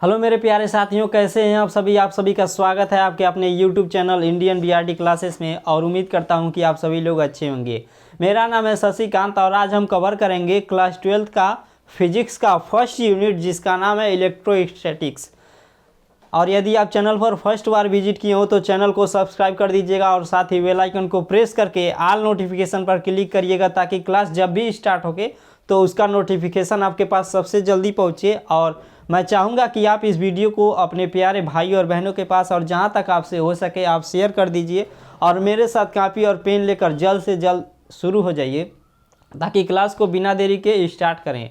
Hello मेरे प्यारे साथियों, कैसे हैं आप सभी का स्वागत है आपके अपने YouTube channel Indian BRD classes में। और उम्मीद करता हूं कि आप सभी लोग अच्छे होंगे। मेरा नाम है शशिकांत और आज हम कवर करेंगे क्लास 12th का फिजिक्स का फर्स्ट यूनिट जिसका नाम है इलेक्ट्रोस्टैटिक्स। और यदि आप चैनल पर फर्स्ट बार विजिट किए हो तो चैनल को सब्सक्राइब कर दीजिएगा और साथ ही बेल आइकन को प्रेस करके ऑल नोटिफिकेशन पर क्लिक करिएगा ताकि क्लास जब भी स्टार्ट होके तो उसका नोटिफिकेशन आपके पास सबसे जल्दी पहुँचे। और मैं चाहूँगा कि आप इस वीडियो को अपने प्यारे भाई और बहनों के पास और जहाँ तक आपसे हो सके आप शेयर कर दीजिए और मेरे साथ कॉपी और पेन लेकर जल्द से जल्द शुरू हो जाइए ताकि क्लास को बिना देरी के स्टार्ट करें।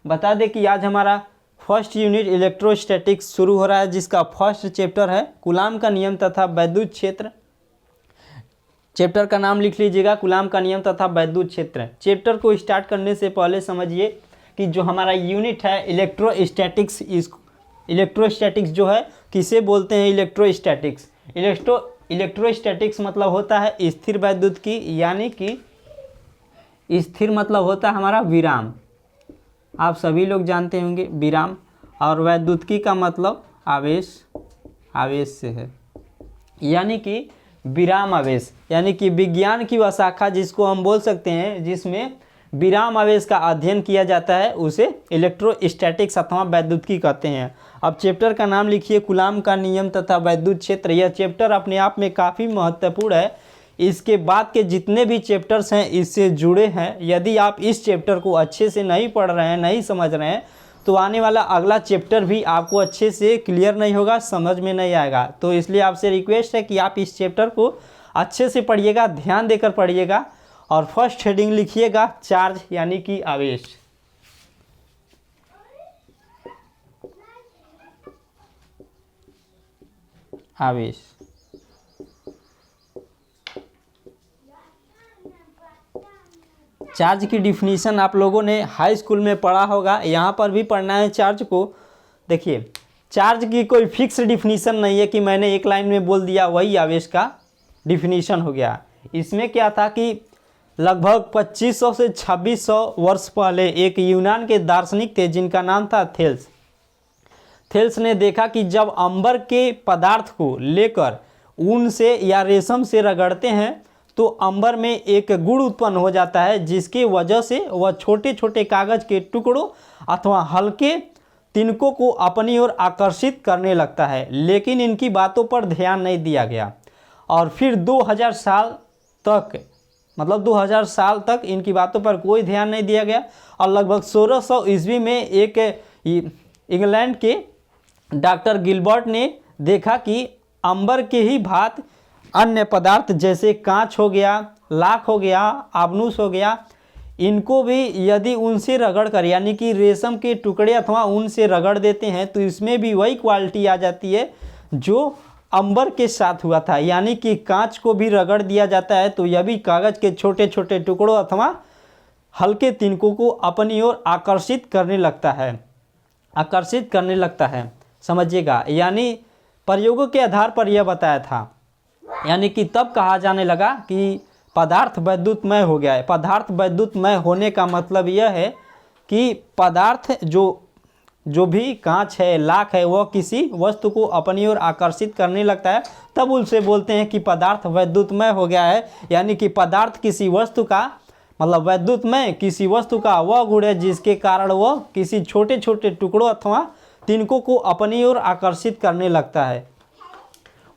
बता दें कि आज हमारा फर्स्ट यूनिट इलेक्ट्रोस्टैटिक्स शुरू हो रहा है जिसका फर्स्ट चैप्टर है कूलाम का नियम तथा वैद्युत क्षेत्र। चैप्टर का नाम लिख लीजिएगा, कूलाम का नियम तथा वैद्युत क्षेत्र। चैप्टर को स्टार्ट करने से पहले समझिए कि जो हमारा यूनिट है इलेक्ट्रोस्टैटिक्स, इलेक्ट्रोस्टैटिक्स जो है किसे बोलते हैं इलेक्ट्रोस्टैटिक्स। इलेक्ट्रोस्टैटिक्स मतलब होता है स्थिर वैद्युत की, यानी कि स्थिर मतलब होता है हमारा विराम, आप सभी लोग जानते होंगे विराम। और वैद्युतिकी का मतलब आवेश, आवेश से है, यानी कि विराम आवेश, यानी कि विज्ञान की वह शाखा जिसको हम बोल सकते हैं जिसमें विराम आवेश का अध्ययन किया जाता है उसे इलेक्ट्रोस्टैटिक्स अथवा वैद्युतिकी कहते हैं। अब चैप्टर का नाम लिखिए कूलाम का नियम तथा वैद्युत क्षेत्र। यह चैप्टर अपने आप में काफ़ी महत्वपूर्ण है। इसके बाद के जितने भी चैप्टर्स हैं इससे जुड़े हैं। यदि आप इस चैप्टर को अच्छे से नहीं पढ़ रहे हैं, नहीं समझ रहे हैं, तो आने वाला अगला चैप्टर भी आपको अच्छे से क्लियर नहीं होगा, समझ में नहीं आएगा। तो इसलिए आपसे रिक्वेस्ट है कि आप इस चैप्टर को अच्छे से पढ़िएगा, ध्यान देकर पढ़िएगा। और फर्स्ट हेडिंग लिखिएगा चार्ज, यानी कि आवेश। आवेश चार्ज की डिफिनीशन आप लोगों ने हाई स्कूल में पढ़ा होगा, यहाँ पर भी पढ़ना है चार्ज को। देखिए, चार्ज की कोई फिक्स डिफिनीशन नहीं है कि मैंने एक लाइन में बोल दिया वही आवेश का डिफिनीशन हो गया। इसमें क्या था कि लगभग 2500 से 2600 वर्ष पहले एक यूनान के दार्शनिक थे जिनका नाम था थेल्स। थेल्स ने देखा कि जब अंबर के पदार्थ को लेकर ऊन से या रेशम से रगड़ते हैं तो अंबर में एक गुण उत्पन्न हो जाता है जिसकी वजह से वह छोटे छोटे कागज के टुकड़ों अथवा हल्के तिनकों को अपनी ओर आकर्षित करने लगता है। लेकिन इनकी बातों पर ध्यान नहीं दिया गया और फिर 2000 साल तक, मतलब 2000 साल तक इनकी बातों पर कोई ध्यान नहीं दिया गया। और लगभग 1600 ईस्वी में एक इंग्लैंड के डॉक्टर गिलबर्ट ने देखा कि अंबर के ही भांति अन्य पदार्थ जैसे कांच हो गया, लाख हो गया, आबनूस हो गया, इनको भी यदि उनसे रगड़ कर, यानी कि रेशम के टुकड़े अथवा ऊन से रगड़ देते हैं तो इसमें भी वही क्वालिटी आ जाती है जो अंबर के साथ हुआ था। यानी कि कांच को भी रगड़ दिया जाता है तो यह भी कागज के छोटे छोटे टुकड़ों अथवा हल्के तिनकों को अपनी ओर आकर्षित करने लगता है, आकर्षित करने लगता है, समझिएगा। यानी प्रयोगों के आधार पर यह बताया था। यानी कि तब कहा जाने लगा कि पदार्थ वैद्युतमय हो गया है। पदार्थ वैद्युतमय होने का मतलब यह है कि पदार्थ जो भी कांच है, लाख है, वह किसी वस्तु को अपनी ओर आकर्षित करने लगता है, तब उनसे बोलते हैं कि पदार्थ वैद्युतमय हो गया है। यानी कि पदार्थ किसी वस्तु का, मतलब वैद्युतमय किसी वस्तु का वह गुण है जिसके कारण वह किसी छोटे छोटे टुकड़ों अथवा तिनकों को अपनी ओर आकर्षित करने लगता है।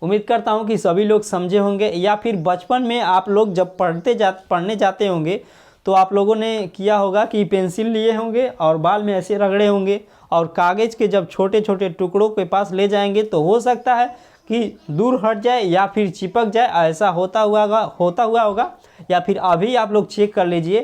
उम्मीद करता हूँ कि सभी लोग समझे होंगे, या फिर बचपन में आप लोग जब पढ़ने जाते होंगे तो आप लोगों ने किया होगा कि पेंसिल लिए होंगे और बाल में ऐसे रगड़े होंगे और कागज़ के जब छोटे छोटे टुकड़ों के पास ले जाएंगे तो हो सकता है कि दूर हट जाए या फिर चिपक जाए, ऐसा होता हुआ होगा। या फिर अभी आप लोग चेक कर लीजिए,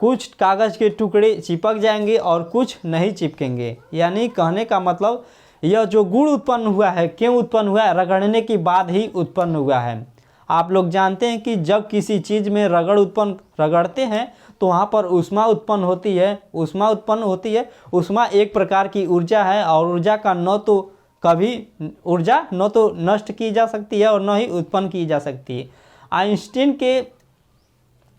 कुछ कागज़ के टुकड़े चिपक जाएंगे और कुछ नहीं चिपकेंगे। यानी कहने का मतलब यह जो गुण उत्पन्न हुआ है, क्यों उत्पन्न हुआ है? रगड़ने के बाद ही उत्पन्न हुआ है। आप लोग जानते हैं कि जब किसी चीज़ में रगड़ते हैं तो वहाँ पर ऊष्मा उत्पन्न होती है। ऊष्मा उत्पन्न होती है, ऊष्मा एक प्रकार की ऊर्जा है और ऊर्जा का न तो नष्ट की जा सकती है और न ही उत्पन्न की जा सकती है।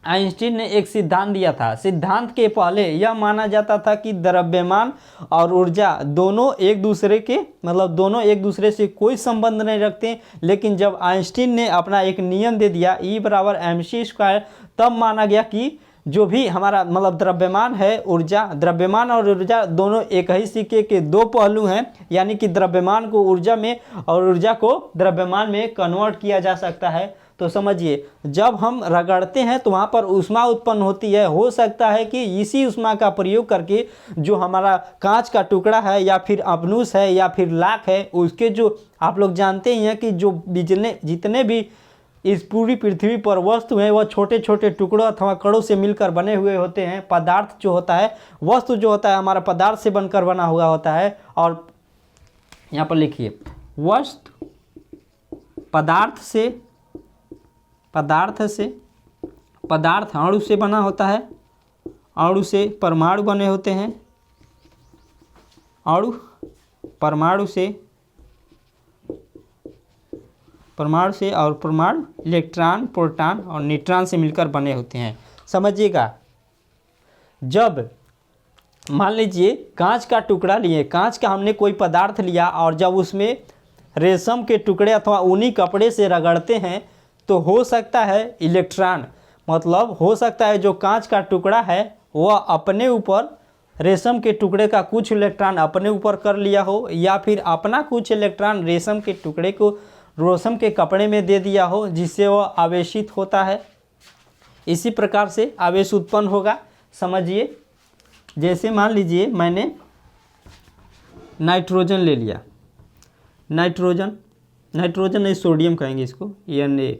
आइंस्टीन ने एक सिद्धांत दिया था। सिद्धांत के पहले यह माना जाता था कि द्रव्यमान और ऊर्जा दोनों एक दूसरे के दोनों एक दूसरे से कोई संबंध नहीं रखते, लेकिन जब आइंस्टीन ने अपना एक नियम दे दिया E बराबर mc², तब माना गया कि जो भी हमारा द्रव्यमान है, द्रव्यमान और ऊर्जा दोनों एक ही सिक्के के दो पहलू हैं, यानी कि द्रव्यमान को ऊर्जा में और ऊर्जा को द्रव्यमान में कन्वर्ट किया जा सकता है। तो समझिए, जब हम रगड़ते हैं तो वहाँ पर ऊष्मा उत्पन्न होती है। हो सकता है कि इसी ऊष्मा का प्रयोग करके जो हमारा कांच का टुकड़ा है या फिर अपनुस है या फिर लाख है, उसके जो आप लोग जानते ही हैं कि जो जितने भी इस पूरी पृथ्वी पर वस्तु हैं वह छोटे छोटे टुकड़ों अथवा कणों से मिलकर बने हुए होते हैं। पदार्थ जो होता है, वस्तु जो होता है हमारा पदार्थ से बनकर बना हुआ होता है। और यहाँ पर लिखिए, वस्तु पदार्थ अणु से बना होता है, अणु से परमाणु बने होते हैं, अणु परमाणु से और परमाणु इलेक्ट्रॉन, प्रोटॉन और न्यूट्रॉन से मिलकर बने होते हैं। समझिएगा, जब मान लीजिए कांच का टुकड़ा लिए, कांच का हमने कोई पदार्थ लिया और जब उसमें रेशम के टुकड़े अथवा ऊनी कपड़े से रगड़ते हैं तो हो सकता है इलेक्ट्रॉन, हो सकता है जो कांच का टुकड़ा है वह अपने ऊपर रेशम के टुकड़े का कुछ इलेक्ट्रॉन अपने ऊपर कर लिया हो, या फिर अपना कुछ इलेक्ट्रॉन रेशम के टुकड़े को रेशम के कपड़े में दे दिया हो, जिससे वह आवेशित होता है। इसी प्रकार से आवेश उत्पन्न होगा। समझिए, जैसे मान लीजिए मैंने नाइट्रोजन ले लिया, नाइट्रोजन नहीं, सोडियम कहेंगे इसको, Na।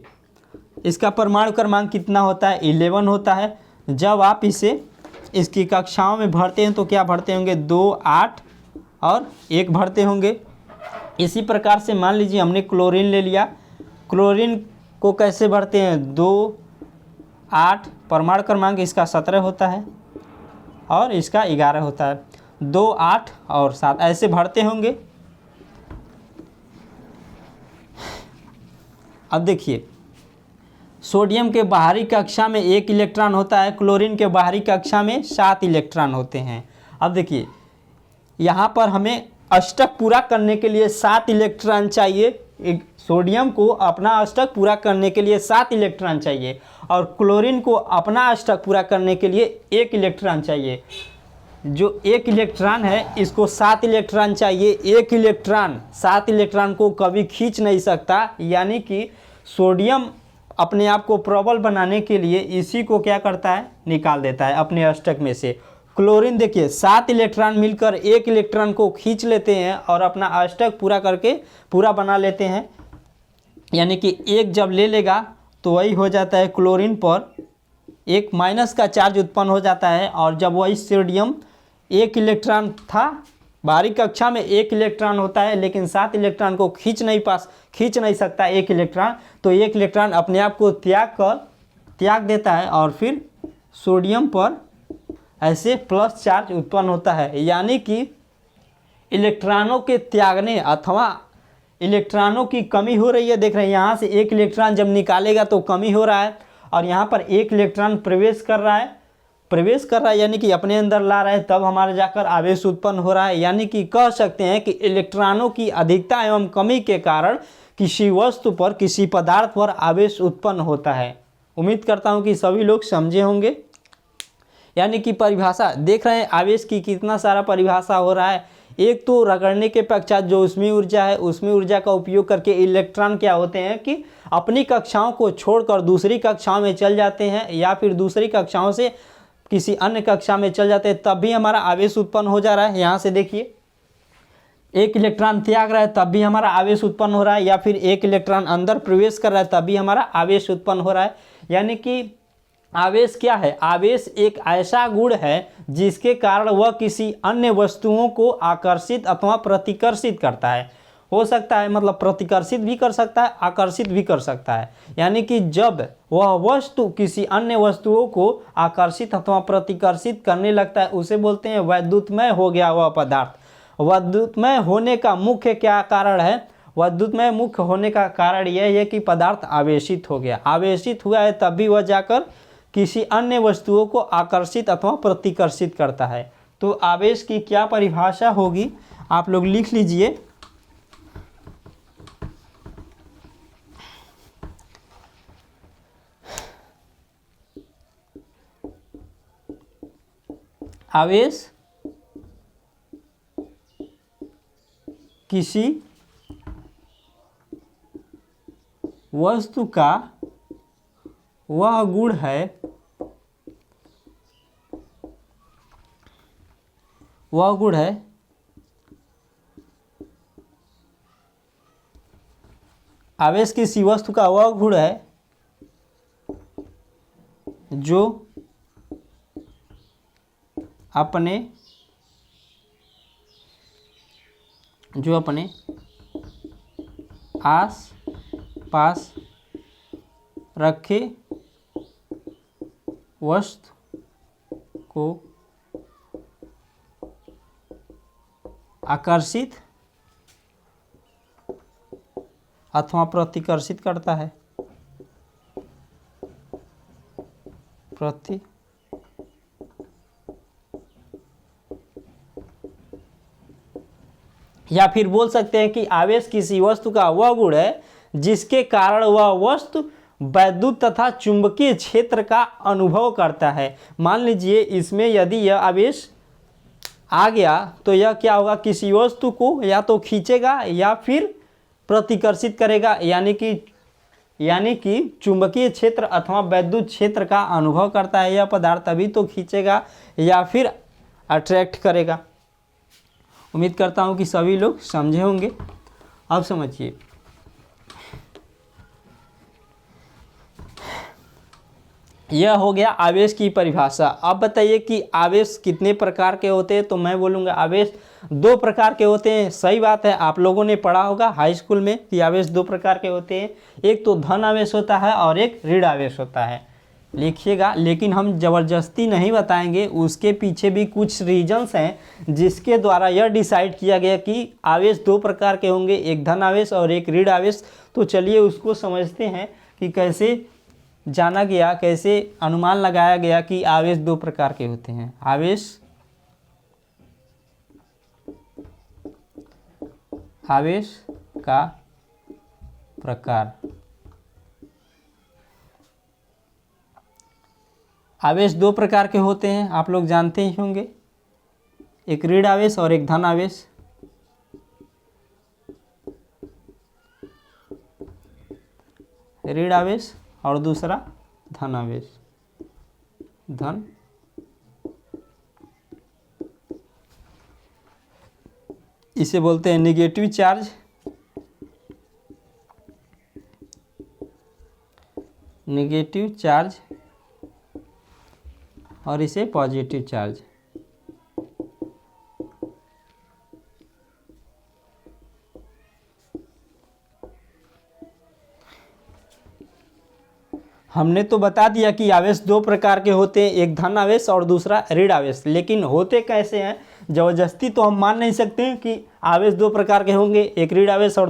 इसका परमाणु क्रमांक कितना होता है? 11 होता है। जब आप इसे इसकी कक्षाओं में भरते हैं तो क्या भरते होंगे? 2, 8 और 1 भरते होंगे। इसी प्रकार से मान लीजिए हमने क्लोरीन ले लिया, क्लोरीन को कैसे भरते हैं? 2, 8, परमाणु क्रमांक इसका 17 होता है और इसका 11 होता है। 2, 8 और 7 ऐसे भरते होंगे। अब देखिए, सोडियम के बाहरी कक्षा में 1 इलेक्ट्रॉन होता है, क्लोरीन के बाहरी कक्षा में 7 इलेक्ट्रॉन होते हैं। अब देखिए, यहाँ पर हमें अष्टक पूरा करने के लिए 7 इलेक्ट्रॉन चाहिए। एक सोडियम को अपना अष्टक पूरा करने के लिए 7 इलेक्ट्रॉन चाहिए और क्लोरीन को अपना अष्टक पूरा करने के लिए 1 इलेक्ट्रॉन चाहिए। जो 1 इलेक्ट्रॉन है इसको 7 इलेक्ट्रॉन चाहिए। 1 इलेक्ट्रॉन 7 इलेक्ट्रॉन को कभी खींच नहीं सकता, यानी कि सोडियम अपने आप को प्रबल बनाने के लिए इसी को क्या करता है? निकाल देता है अपने अष्टक में से। क्लोरीन देखिए, 7 इलेक्ट्रॉन मिलकर 1 इलेक्ट्रॉन को खींच लेते हैं और अपना अष्टक पूरा करके पूरा बना लेते हैं। यानी कि 1 जब ले लेगा तो वही हो जाता है, क्लोरीन पर 1 माइनस का चार्ज उत्पन्न हो जाता है। और जब वही सोडियम 1 इलेक्ट्रॉन था, बाहरी कक्षा में 1 इलेक्ट्रॉन होता है, लेकिन 7 इलेक्ट्रॉन को खींच नहीं सकता 1 इलेक्ट्रॉन, तो 1 इलेक्ट्रॉन अपने आप को त्याग देता है और फिर सोडियम पर ऐसे प्लस चार्ज उत्पन्न होता है। यानी कि इलेक्ट्रॉनों के त्यागने अथवा इलेक्ट्रॉनों की कमी हो रही है। देख रहे हैं, यहाँ से 1 इलेक्ट्रॉन जब निकालेगा तो कमी हो रहा है और यहाँ पर 1 इलेक्ट्रॉन प्रवेश कर रहा है यानी कि अपने अंदर ला रहा है, तब हमारे जाकर आवेश उत्पन्न हो रहा है। यानी कि कह सकते हैं कि इलेक्ट्रॉनों की अधिकता एवं कमी के कारण किसी वस्तु पर, किसी पदार्थ पर आवेश उत्पन्न होता है। उम्मीद करता हूँ कि सभी लोग समझे होंगे। यानी कि परिभाषा देख रहे हैं, आवेश की कितना सारा परिभाषा हो रहा है। एक तो रगड़ने के पश्चात जो ऊष्मीय ऊर्जा है, ऊष्मीय ऊर्जा का उपयोग करके इलेक्ट्रॉन क्या होते हैं कि अपनी कक्षाओं को छोड़कर दूसरी कक्षाओं में चल जाते हैं, या फिर दूसरी कक्षाओं से किसी अन्य कक्षा में चल जाते हैं, तब भी हमारा आवेश उत्पन्न हो जा रहा है। यहाँ से देखिए, 1 इलेक्ट्रॉन त्याग रहा है तब भी हमारा आवेश उत्पन्न हो रहा है, या फिर 1 इलेक्ट्रॉन अंदर प्रवेश कर रहा है तब भी हमारा आवेश उत्पन्न हो रहा है। यानी कि आवेश क्या है? आवेश एक ऐसा गुण है जिसके कारण वह किसी अन्य वस्तुओं को आकर्षित अथवा प्रतिकर्षित करता है। हो सकता है प्रतिकर्षित भी कर सकता है, आकर्षित भी कर सकता है। यानी कि जब वह वस्तु किसी अन्य वस्तुओं को आकर्षित अथवा प्रतिकर्षित करने लगता है, उसे बोलते हैं वैद्युतमय हो गया वह पदार्थ। वैद्युतमय होने का मुख्य क्या कारण है? वैद्युतमय मुख्य होने का कारण यह है कि पदार्थ आवेशित हो गया। आवेशित हुआ है तब भी वह जाकर किसी अन्य वस्तुओं को आकर्षित अथवा प्रतिकर्षित करता है। तो आवेश की क्या परिभाषा होगी, आप लोग लिख लीजिए। आवेश किसी वस्तु का वह गुण है, आवेश किसी वस्तु का वह गुण है जो अपने आस पास रखे वस्तु को आकर्षित अथवा प्रतिकर्षित करता है। या फिर बोल सकते हैं कि आवेश किसी वस्तु का वह गुण है जिसके कारण वह वस्तु वैद्युत तथा चुंबकीय क्षेत्र का अनुभव करता है। मान लीजिए इसमें यदि यह आवेश आ गया तो यह क्या होगा, किसी वस्तु को या तो खींचेगा या फिर प्रतिकर्षित करेगा, यानी कि चुंबकीय क्षेत्र अथवा वैद्युत क्षेत्र का अनुभव करता है यह पदार्थ, तभी तो खींचेगा या फिर अट्रैक्ट करेगा। उम्मीद करता हूं कि सभी लोग समझे होंगे। अब समझिए, यह हो गया आवेश की परिभाषा। अब बताइए कि आवेश कितने प्रकार के होते हैं। तो मैं बोलूँगा आवेश 2 प्रकार के होते हैं। सही बात है, आप लोगों ने पढ़ा होगा हाई स्कूल में कि आवेश 2 प्रकार के होते हैं, एक तो धन आवेश होता है और एक ऋण आवेश होता है। लिखिएगा, लेकिन हम ज़बरदस्ती नहीं बताएंगे, उसके पीछे भी कुछ रीजंस हैं जिसके द्वारा यह डिसाइड किया गया कि आवेश 2 प्रकार के होंगे, एक धन आवेश और एक ऋण आवेश। तो चलिए उसको समझते हैं कि कैसे जाना गया, कैसे अनुमान लगाया गया कि आवेश 2 प्रकार के होते हैं। आवेश का प्रकार। आवेश 2 प्रकार के होते हैं, आप लोग जानते ही होंगे, एक ऋण आवेश और एक धन आवेश। ऋण आवेश और दूसरा धन आवेश। इसे बोलते हैं नेगेटिव चार्ज, और इसे पॉजिटिव चार्ज। हमने तो बता दिया कि आवेश 2 प्रकार के होते हैं, एक धन आवेश और दूसरा ऋण आवेश। लेकिन होते कैसे हैं, जबरदस्ती तो हम मान नहीं सकते कि आवेश 2 प्रकार के होंगे, एक ऋण आवेश और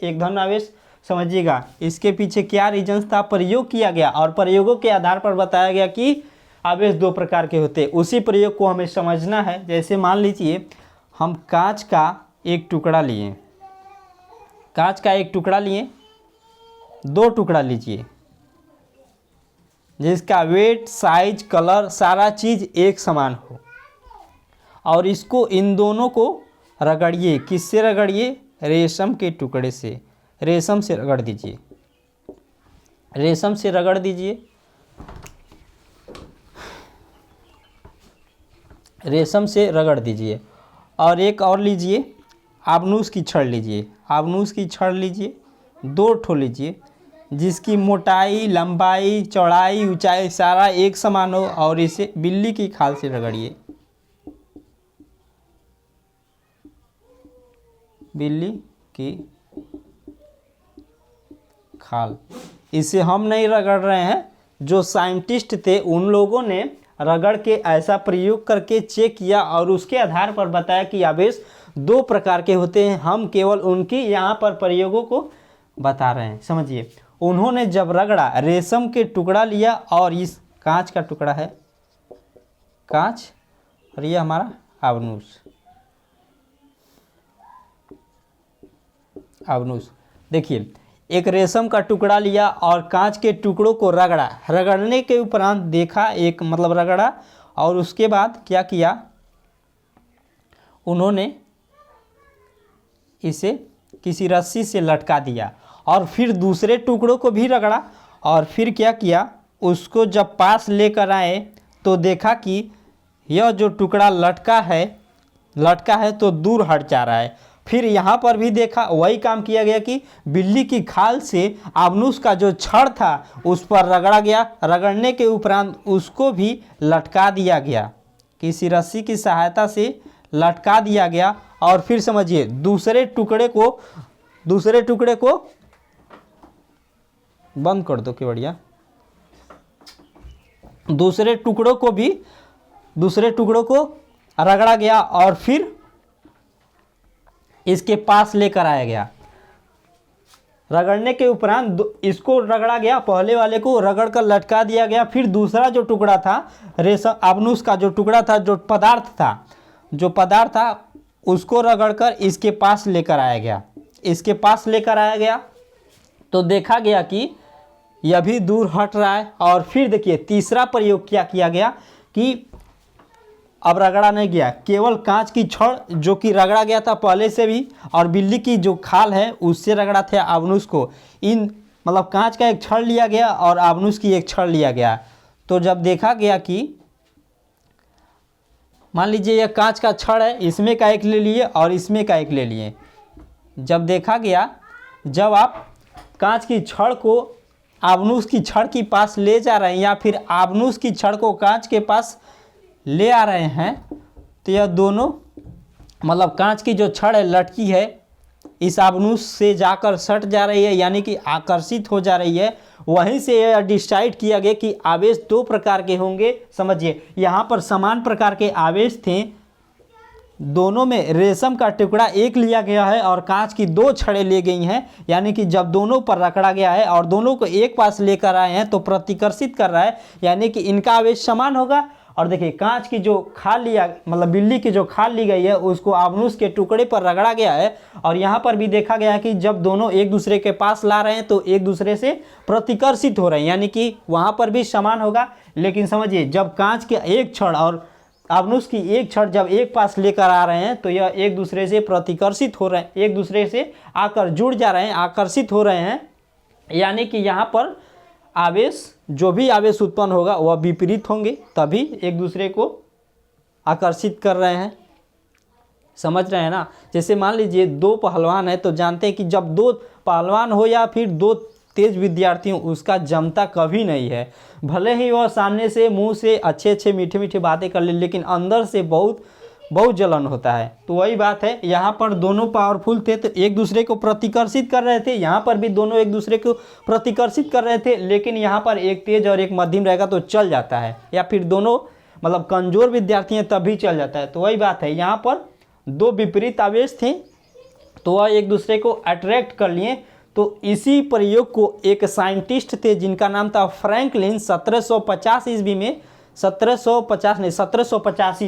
एक धन आवेश। समझिएगा इसके पीछे क्या रीजंस था, प्रयोग किया गया और प्रयोगों के आधार पर बताया गया कि आवेश 2 प्रकार के होते हैं। उसी प्रयोग को हमें समझना है। जैसे मान लीजिए हम कांच का एक टुकड़ा लिए, 2 टुकड़ा लीजिए जिसका वेट, साइज, कलर सारा चीज़ एक समान हो, और इसको इन दोनों को रगड़िए। किससे रगड़िए, रेशम के टुकड़े से, रेशम से रगड़ दीजिए, रेशम से रगड़ दीजिए, रेशम से रगड़ दीजिए। और एक और लीजिए, आबनूस की छड़ लीजिए, आबनूस की छड़ लीजिए, 2 ठो लीजिए जिसकी मोटाई, लंबाई, चौड़ाई, ऊंचाई सारा एक समान हो, और इसे बिल्ली की खाल से रगड़िए, बिल्ली की खाल। इसे हम नहीं रगड़ रहे हैं, जो साइंटिस्ट थे उन लोगों ने रगड़ के ऐसा प्रयोग करके चेक किया और उसके आधार पर बताया कि आवेश 2 प्रकार के होते हैं। हम केवल उनकी यहाँ पर प्रयोगों को बता रहे हैं। समझिए, उन्होंने जब रगड़ा, रेशम के टुकड़ा लिया और इस कांच का टुकड़ा है, कांच, और ये हमारा आबनूस। आबनूस देखिए, एक रेशम का टुकड़ा लिया और कांच के टुकड़ों को रगड़ा, रगड़ने के उपरांत देखा, एक मतलब रगड़ा, और उसके बाद क्या किया, उन्होंने इसे किसी रस्सी से लटका दिया और फिर दूसरे टुकड़ों को भी रगड़ा, और फिर क्या किया, उसको जब पास लेकर आए तो देखा कि यह जो टुकड़ा लटका है तो दूर हट जा रहा है। फिर यहाँ पर भी देखा, वही काम किया गया कि बिल्ली की खाल से आबनूस का जो छड़ था उस पर रगड़ा गया, रगड़ने के उपरांत उसको भी लटका दिया गया, किसी रस्सी की सहायता से लटका दिया गया। और फिर समझिए, दूसरे टुकड़े को बंद कर दो, क्या बढ़िया, दूसरे टुकड़ों को रगड़ा गया और फिर इसके पास लेकर आया गया। रगड़ने के उपरांत इसको रगड़ा गया, पहले वाले को रगड़ कर लटका दिया गया, फिर दूसरा जो टुकड़ा था रेशम आबनूस का जो टुकड़ा था, जो पदार्थ था उसको रगड़कर इसके पास लेकर आया गया। तो देखा गया कि यह भी दूर हट रहा है। और फिर देखिए तीसरा प्रयोग क्या किया गया कि अब रगड़ा नहीं गया, केवल कांच की छड़ जो कि रगड़ा गया था पहले से भी, और बिल्ली की जो खाल है उससे रगड़ा था आबनूस को, इन मतलब कांच का एक छड़ लिया गया और आबनूस की एक छड़ लिया गया। तो जब देखा गया कि मान लीजिए यह कांच का छड़ है, इसमें का एक ले लिए और इसमें का एक ले लिए, जब देखा गया, जब आप कांच की छड़ को आबनूस की छड़ के पास ले जा रहे हैं या फिर आबनूस की छड़ को कांच के पास ले आ रहे हैं, तो यह दोनों मतलब कांच की जो छड़ है लटकी है इस आबनूस से जाकर सट जा रही है, यानी कि आकर्षित हो जा रही है। वहीं से यह डिसाइड किया गया कि आवेश दो प्रकार के होंगे। समझिए, यहाँ पर समान प्रकार के आवेश थे, दोनों में रेशम का टुकड़ा एक लिया गया है और कांच की दो छड़ें ले गई हैं, यानी कि जब दोनों पर रगड़ा गया है और दोनों को एक पास लेकर आए हैं तो प्रतिकर्षित कर रहा है, यानी कि इनका आवेश समान होगा। और देखिए कांच की जो खाल लिया मतलब बिल्ली की जो खाल ली गई है उसको आबनूस के टुकड़े पर रगड़ा गया है, और यहाँ पर भी देखा गया है कि जब दोनों एक दूसरे के पास ला रहे हैं तो एक दूसरे से प्रतिकर्षित हो रहे हैं, यानी कि वहाँ पर भी समान होगा। लेकिन समझिए, जब कांच के एक छड़ और आबनूस की एक छड़ जब एक पास लेकर आ रहे हैं तो यह एक दूसरे से प्रतिकर्षित हो रहे हैं, एक दूसरे से आकर जुड़ जा रहे हैं, आकर्षित हो रहे हैं, यानी कि यहाँ पर आवेश, जो भी आवेश उत्पन्न होगा वह विपरीत होंगे, तभी एक दूसरे को आकर्षित कर रहे हैं। समझ रहे हैं ना। जैसे मान लीजिए दो पहलवान है तो जानते हैं कि जब दो पहलवान हो या फिर दो तेज विद्यार्थी हो, उसका जमता कभी नहीं है। भले ही वह सामने से मुंह से अच्छे अच्छे मीठे मीठे बातें कर ले, लेकिन अंदर से बहुत जलन होता है। तो वही बात है, यहाँ पर दोनों पावरफुल थे तो एक दूसरे को प्रतिकर्षित कर रहे थे, यहाँ पर भी दोनों एक दूसरे को प्रतिकर्षित कर रहे थे, लेकिन यहाँ पर एक तेज और एक मध्यम रहेगा तो चल जाता है, या फिर दोनों मतलब कमजोर विद्यार्थी हैं तभी चल जाता है। तो वही बात है, यहाँ पर दो विपरीत आवेश थे तो वह एक दूसरे को अट्रैक्ट कर लिए। तो इसी प्रयोग को एक साइंटिस्ट थे जिनका नाम था फ्रैंकलिन, 1785 ईस्वी में, 1785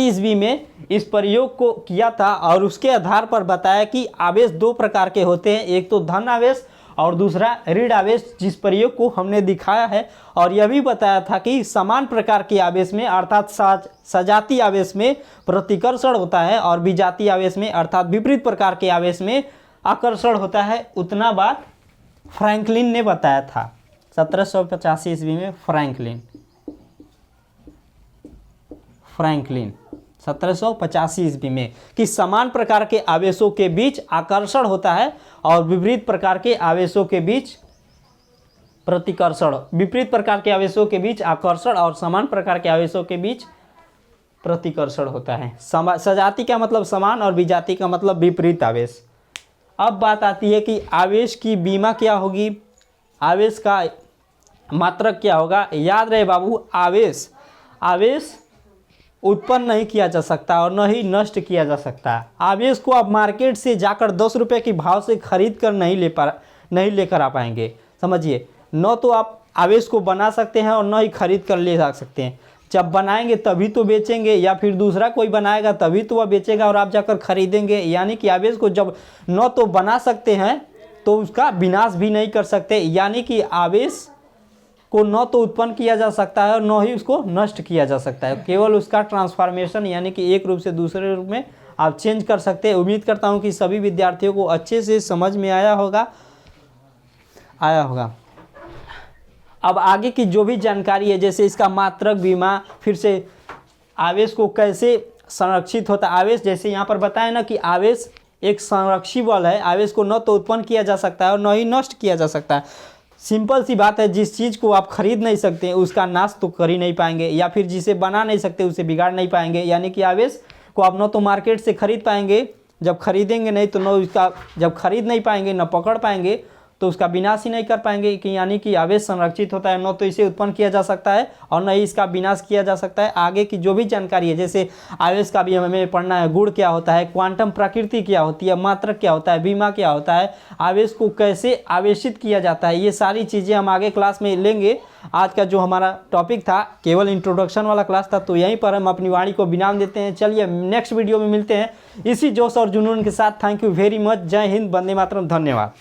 ईस्वी में इस प्रयोग को किया था, और उसके आधार पर बताया कि आवेश दो प्रकार के होते हैं, एक तो धन आवेश और दूसरा ऋण आवेश, जिस प्रयोग को हमने दिखाया है। और यह भी बताया था कि समान प्रकार के आवेश में अर्थात सजातीय आवेश में प्रतिकर्षण होता है और विजातीय आवेश में अर्थात विपरीत प्रकार के आवेश में आकर्षण होता है। उतना बात फ्रैंकलिन ने बताया था 1785 ईस्वी में। फ्रैंकलिन 1785 ईस्वी में कि समान प्रकार के आवेशों के बीच आकर्षण होता है और विपरीत प्रकार के आवेशों के बीच प्रतिकर्षण, विपरीत प्रकार के आवेशों के बीच आकर्षण और समान प्रकार के आवेशों के बीच प्रतिकर्षण होता है। सजातीय का मतलब समान और विजातीय का मतलब विपरीत आवेश। अब बात आती है कि आवेश की बीमा क्या होगी, आवेश का मात्रक क्या होगा। याद रहे बाबू, आवेश उत्पन्न नहीं किया जा सकता और न ही नष्ट किया जा सकता। आवेश को आप मार्केट से जाकर 10 रुपये के भाव से खरीद कर नहीं लेकर आ पाएंगे। समझिए, न तो आप आवेश को बना सकते हैं और न ही खरीद कर ले जा सकते हैं। जब बनाएंगे तभी तो बेचेंगे, या फिर दूसरा कोई बनाएगा तभी तो वह बेचेगा और आप जाकर खरीदेंगे। यानी कि आवेश को जब न तो बना सकते हैं तो उसका विनाश भी नहीं कर सकते। यानी कि आवेश को न तो उत्पन्न किया जा सकता है और न ही उसको नष्ट किया जा सकता है, केवल उसका ट्रांसफॉर्मेशन यानी कि एक रूप से दूसरे रूप में आप चेंज कर सकते हैं। उम्मीद करता हूं कि सभी विद्यार्थियों को अच्छे से समझ में आया होगा। अब आगे की जो भी जानकारी है, जैसे इसका मात्रक बीमा, फिर से आवेश को कैसे संरक्षित होता है। आवेश जैसे यहाँ पर बताया ना कि आवेश एक संरक्षी बल है, आवेश को न तो उत्पन्न किया जा सकता है और न ही नष्ट किया जा सकता है। सिंपल सी बात है, जिस चीज़ को आप खरीद नहीं सकते उसका नाश तो कर ही नहीं पाएंगे, या फिर जिसे बना नहीं सकते उसे बिगाड़ नहीं पाएंगे। यानी कि आवेश को आप न तो मार्केट से खरीद पाएंगे, जब खरीदेंगे नहीं तो न उसका, जब खरीद नहीं पाएंगे न पकड़ पाएंगे तो उसका विनाश ही नहीं कर पाएंगे। कि यानी कि आवेश संरक्षित होता है, न तो इसे उत्पन्न किया जा सकता है और न ही इसका विनाश किया जा सकता है। आगे की जो भी जानकारी है, जैसे आवेश का भी हमें पढ़ना है, गुण क्या होता है, क्वांटम प्रकृति क्या होती है, मात्रक क्या होता है, बीमा क्या होता है, आवेश को कैसे आवेशित किया जाता है, ये सारी चीज़ें हम आगे क्लास में लेंगे। आज का जो हमारा टॉपिक था केवल इंट्रोडक्शन वाला क्लास था, तो यहीं पर हम अपनी वाणी को विराम देते हैं। चलिए नेक्स्ट वीडियो में मिलते हैं इसी जोश और जुनून के साथ। Thank you very much. जय हिंद, वंदे मातरम, धन्यवाद।